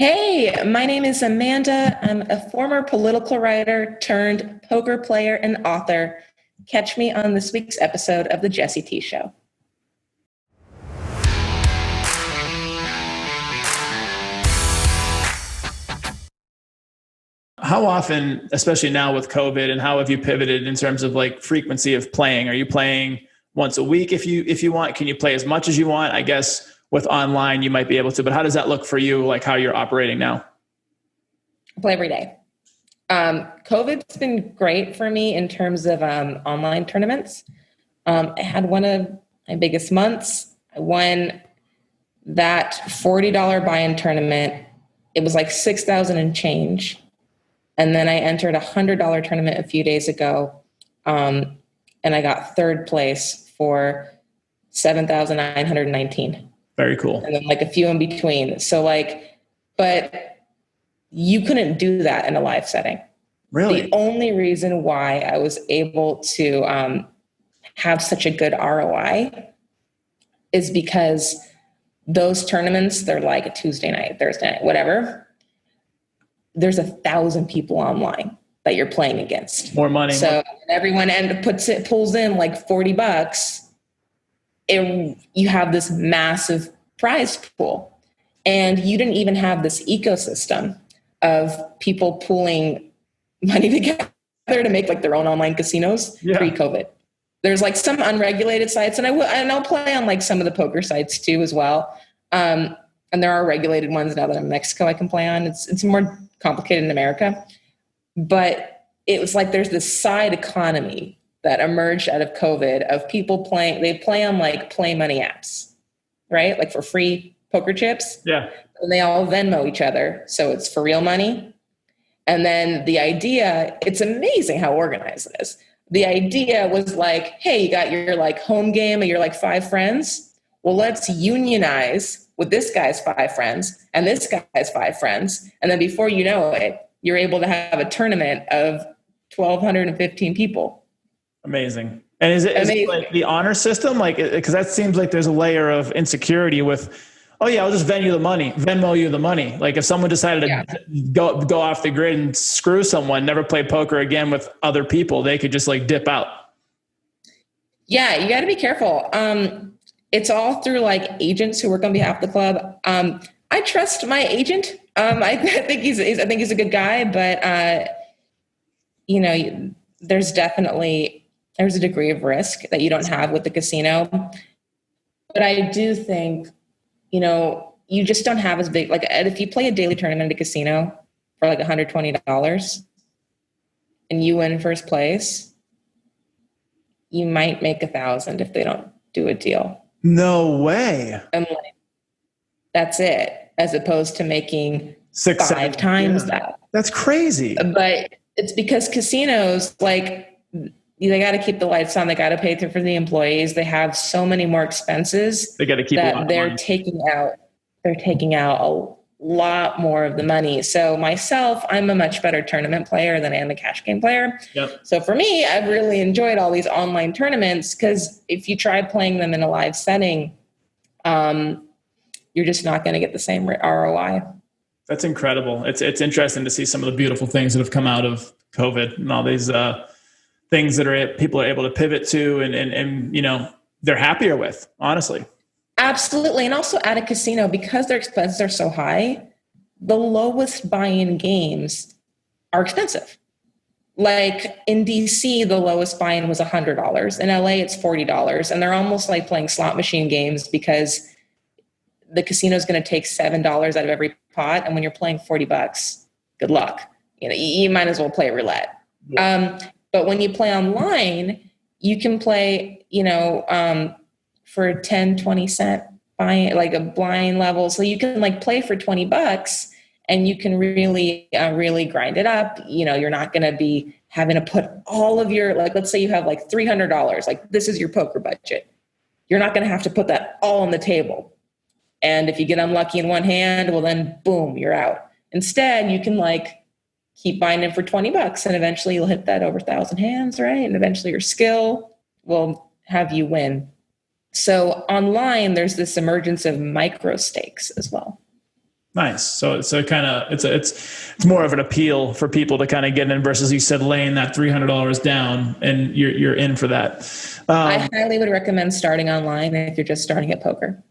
Hey, my name is Amanda. I'm a former political writer turned poker player and author. Catch me on this week's episode of The Jesse T Show. How often, especially now with COVID, and how have you pivoted in terms of like frequency of playing? Are you playing once a week if you want? Can you play as much as you want? I guess with online you might be able to, but how does that look for you? Like how you're operating now? I play every day. COVID's been great for me in terms of online tournaments. I had one of my biggest months. I won that $40 buy-in tournament. It was like 6,000 and change. And then I entered a $100 tournament a few days ago, and I got third place for 7,919. Very cool. And then like a few in between. So but you couldn't do that in a live setting. Really? The only reason why I was able to have such a good ROI is because those tournaments, they're like a Tuesday night, Thursday night, whatever. There's 1,000 people online that you're playing against. More money. So everyone pulls in like $40. You have this massive prize pool, and you didn't even have this ecosystem of people pooling money together to make like their own online casinos pre-COVID. There's like some unregulated sites, and I'll play on like some of the poker sites too as well. And there are regulated ones now that I'm in Mexico I can play on. It's more complicated in America, but it was like there's this side economy that emerged out of COVID of people playing. They play on like play money apps, right? Like for free poker chips. Yeah. And they all Venmo each other, so it's for real money. And then the idea, it's amazing how organized it is. The idea was like, hey, you got your like home game and you're like 5 friends. Well, let's unionize with this guy's 5 friends and this guy's 5 friends. And then before you know it, you're able to have a tournament of 1,215 people. Amazing. And is it like the honor system? Like, because that seems like there's a layer of insecurity with, oh yeah, I'll just Venmo you the money. Like if someone decided to go off the grid and screw someone, never play poker again with other people, they could just like dip out. Yeah, you got to be careful. It's all through like agents who work on behalf of the club. I trust my agent. I think he's a good guy, but there's a degree of risk that you don't have with the casino. But I do think, you just don't have as big, like if you play a daily tournament at a casino for like $120 and you win first place, you might make 1,000 if they don't do a deal. No way. And that's it, as opposed to making 6, 7 times that. That's crazy. But it's because casinos, like, they got to keep the lights on. They got to pay for the employees. They have so many more expenses. They got to keep that they're taking out. They're taking out a lot more of the money. So myself, I'm a much better tournament player than I am a cash game player. Yep. So for me, I've really enjoyed all these online tournaments because if you try playing them in a live setting, you're just not going to get the same ROI. That's incredible. It's interesting to see some of the beautiful things that have come out of COVID and all these things that people are able to pivot to and they're happier with, honestly. Absolutely. And also at a casino, because their expenses are so high, the lowest buy-in games are expensive. Like in DC, the lowest buy-in was $100. In LA, it's $40. And they're almost like playing slot machine games because the casino is going to take $7 out of every pot. And when you're playing $40, good luck. You might as well play roulette. Yeah. But when you play online, you can play, for 10, 20 cent buy, like a blind level. So you can like play for $20 and you can really, really grind it up. You're not going to be having to put all of your, like, let's say you have like $300, like this is your poker budget. You're not going to have to put that all on the table. And if you get unlucky in one hand, well then boom, you're out. Instead, you can like keep buying in for $20 and eventually you'll hit that over 1,000 hands, right? And eventually your skill will have you win. So online, there's this emergence of micro stakes as well. Nice. So it's more of an appeal for people to kind of get in versus, you said, laying that $300 down and you're in for that. I highly would recommend starting online if you're just starting at poker.